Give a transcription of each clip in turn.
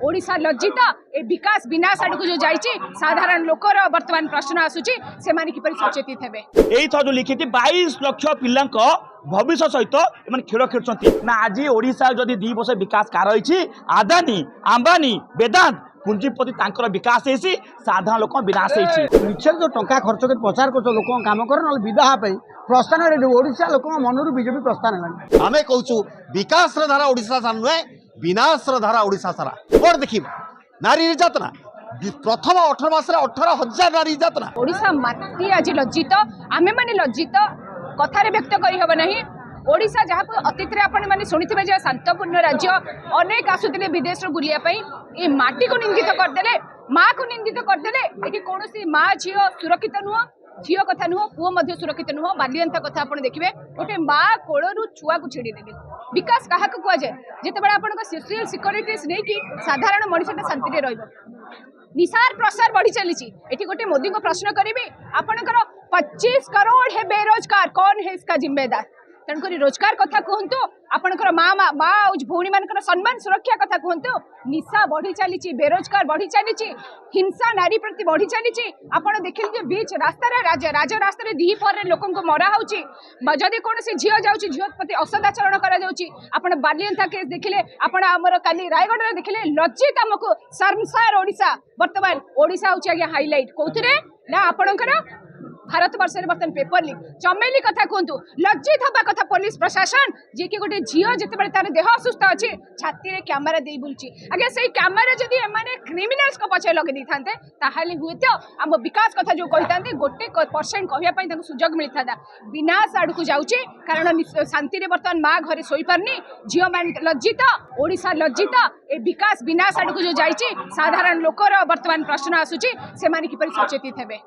ओडिशा लज्जित ए विकास विनाश आड़ को जो जाइए साधारण लोकर वर्तमान प्रश्न आसूची से किपरि सचेतित हेबे एई थो जो लिखिति 22 लाख पिलांक भविष्य सहित एमन खेल खेलुछंती ना आज ओडिशा जदि 2 वर्ष विकास कार रही आदानी अंबानी वेदांत पुंजीपति तांकर विकास हेसी साधारण लोक विनाश हेसी मिछर जो टंका खर्च कर प्रचार कर लोक काम कर न विवाह प्रस्थान ओडिशा लोक मनरु बीजेपी प्रस्थान है आमे कहूँ विकास धारा ओडिशा सारा नुहे विनाश धारा ओडिशा सारा और देखिए नारी निर्यातना प्रथम 18 मास 18,000 नारी निर्यातना ओडिशा माटी आज लज्जित आमे माने लज्जित कथारे व्यक्त करी हबो नहीं ओडिशा जहाँ को अतीत आपण मैंने शुणी जे शांतपूर्ण राज्य अनेक आसुले विदेश बुलिया ये माटी को निंदित करदे माँ को निंदित करदे ये कौन माँ झी सुरक्षित नुह झी कथा नुह पुओ सुरक्षित नुह बालियंता कथा आप देखिए गोटे माँ कोलू छुआ को छिड़देवी विकास क्या कह जाए जिते आप सोशल सिक्योरिटीज नहीं कि साधारण मनुष्यटा शांति रही निसार प्रसार बढ़ी चली ये गोटे मोदी को प्रश्न करी आपंकर 25 करोड़ है बेरोजगार कौन है इसका जिम्मेदार तेणुक रोजगार कथा कहतु आपंकर माँ भौणी मान सम्मान सुरक्षा कथा कहतु निशा बढ़ी चली बेरोजगार बढ़ी चली हिंसा नारी प्रति बढ़ी चली आप देखिए बीच रास्तार राज रास्तार दीपर लोक मरा होदी कौन झील जाऊँगी झील प्रति असदाचरण कर बालियंता केस देखिले आमर काली रायगढ़ देखिले लज्जित आमको शर्मसार ओडिशा बर्तमान ओडिशा हूँ आज्ञा हाइलाइट कौन ना आपणकर भारत वर्ष बर्तमान पेपर लिक चमेली कथा कहतु लज्जित हवा कथा पुलिस प्रशासन जी कि गोटे झील जिते तार देह असुस्थ अच्छी छाती में क्यामेरा दे बुलची आगे से क्यामेरा जदि एमाने क्रिमिनाल्स को पछे लगे दी थांते ताहाले हुए तो आम विकास कथा जो कही गोटे % कहवाई सुजोग मिलता था विनाश आड़ को जाऊँगी कारण शांति बर्तमान माँ घरे शोई पारनी झील मान लज्जित ओडिशा लज्जित ए विकास विनाश आड़ को जो जाइए साधारण लोकर वर्तमान प्रश्न आसूची से किपरि सचेतित हेबे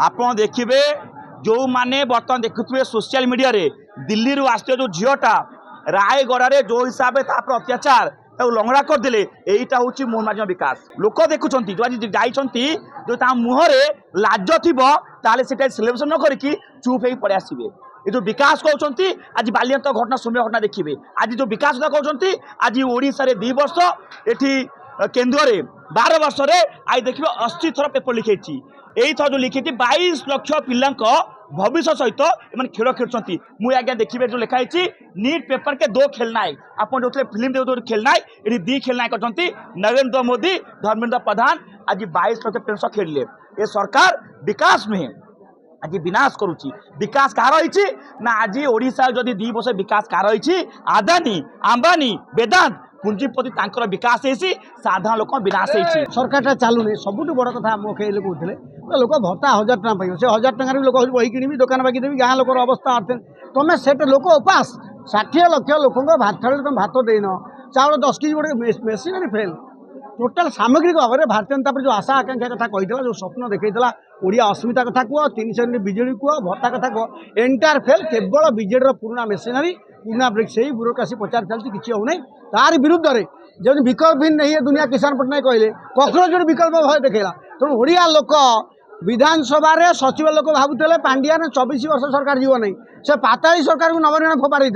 आपण देखिए जो माने बर्तमान देखुए सोशल मीडिया रे दिल्ली रू आसते जो झीटा रायगढ़ जो हिसाब से अत्याचार लंगड़ा करदे यहीटा हूँ मोहमार्जन विकास लोक देखुं जो आज जाइंट जो मुहरे लाज थी सेलिब्रेशन न करके चुप हो पड़े आसवे ये जो विकास कहते आज बालियंत घटना सौम्य घटना देखिए आज जो विकास कहते आज ओडिशा रे 2 वर्ष एठी केन्द्र में 12 वर्ष आज देखिए 80 थर पेपर लिखे यही थो जो लिखिति 22 लाख पिलांक भविष्य सहित एमन खेल खेलुछंती मुझे आज्ञा देखिए जो लिखाई नीट पेपर के 2 खेलनायक आप जो फिल्म देखते खेलनायक ये 2 खेलनायक अच्छी नरेंद्र मोदी धर्मेंद्र प्रधान आज 22 लाख पेंशन खेलिले ये सरकार विकास में आज विनाश करुच्ची विकास कह रही ना आज ओडिशा जदि 2 वर्ष विकास कह रही आदानी अंबानी वेदांत पुंजीपति तांकर विकास हेसी साधारण लोक विनाश हेसी सरकार चालूनी सबुठ बड़ कथा मुखे कहते लोक भत्ता 1000 टका पाइब से 1000 टकर लोक बही किणवी दुकान बाकी देवी गाँ लोकर अवस्था तुम से लोक उपास 60 लाख लोक भात तुम भात देन चाउल 10 केजी गोटे मेसीनरी फेल टोटाल सामग्रिक भाव में भारतीय जनता पार्टी जो आशा आकांक्षा कथा कही जो स्वप्न देखा ओडिया अस्मिता कथा कह 300 यूनिट बिजेडी कह भत्ता कथा कह एंटायर फेल केवल बिजेडी पुराना मेसीनरी पुराना ब्रिक से ही ब्यूरोक्रासी प्रचार चलती किसी होना तार विरुद्ध में जब विकल्प भी नहीं है दुनिया किसान पट्टनायक कहले कॉकरोच विकल्प भय देखा तेणु ओडिया लोक विधानसभा सचिव लोक भावुले पांड्यान 24 वर्ष सरकार जीव नहीं से पाताली सरकार को नवनिर्माण फोपाड़ी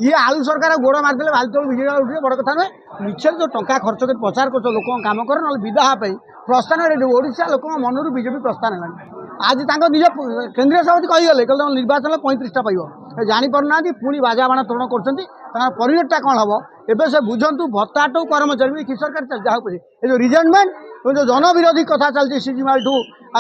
ये आलू सरकार गोड़ मारदे भाजपा विजेडी उठे बड़ कथा नुहे मिछर जो टंका खर्च कर प्रचार कर लोक काम कर ना विवाह प्रस्थान ओडिशा लोक मनरु बीजेपी प्रस्थान है आज निज केन्द्रीय सभापति कहीगले कहते निर्वाचन 35टा पाइब जापना पुणी बाजा बाण तोरण कर परिवेशटा कौन हम एवं से बुझंतु भत्ताटू कर्मचारी कि सरकार जहाँ ये जो रिजेंटमेंट जो जनविरोधी कथा चलती सीजीमाल ठू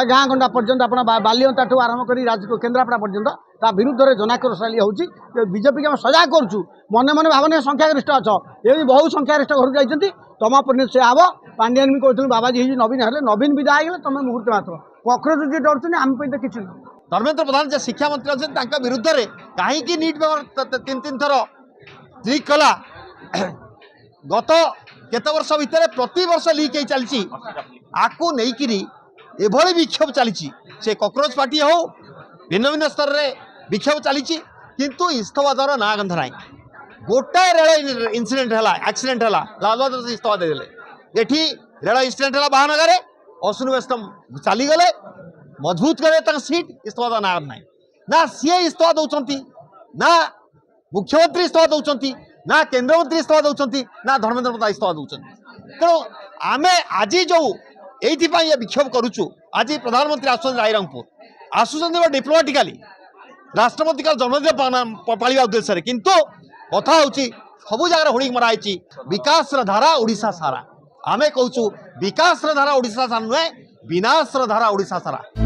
गाँ गंडा पर्यंत आप बालियंता ठू आरंभ कर केन्द्रापड़ा पर्यंत ता विरुद्ध में जनाक्रोशाली होची बीजेपी के सजा करूँ मन मन भावना संख्यागरिष्ठ अच्छ ये बहुत संख्यागरिष्ठ घर जाइए तुम पर से आव पांड्यान भी कहते बाबाजी नवीन हेल्ले नवीन विदा हो तुम मुहूर्त मात्र कॉकरोच जी डरुँ आम तो किसी धर्मेंद्र प्रधान जो शिक्षा मंत्री अच्छे विरुद्ध में कहीं नीट पेपर 3 थर लीक कला गत केत वर्ष भितर प्रति वर्ष लीक हो चली आपको नहीं एभली विक्षोभ चली से कॉकरोच पार्टी हो भिन्न भिन्न स्तर में विक्षोभ चली किंतु इस्तफा द्वारा ना गंध ना गोटाए रेल इनसीडेंट है एक्सीडेंट है लाल बहादुर इस्तफा देदेले ये रेल इनसीडेंट है महानगर अश्विनी वैष्णव चलीगले मजबूत करे सीट इस्तफा ना ना ना सी इस्तफा दौरान ना मुख्यमंत्री इस्तफा दौरान ना केन्द्रमंत्री इस्तफा दौरान ना धर्मेंद्र प्रधान इस्तफा दौरान तेणु आम आज जो ये विक्षोभ करुचु आज प्रधानमंत्री आसुन रायरंगपुर आसुन डिप्लोमाटिकाली राष्ट्रपति का जन्मदिन पालिबा उद्देश्य किंतु कथा होची सबु जगह होर्डिंग मराई विकास धारा ओडिशा सारा आमे कहूँ विकास धारा ओडिशा सारा नुहे विनाश धारा ओडिशा सारा।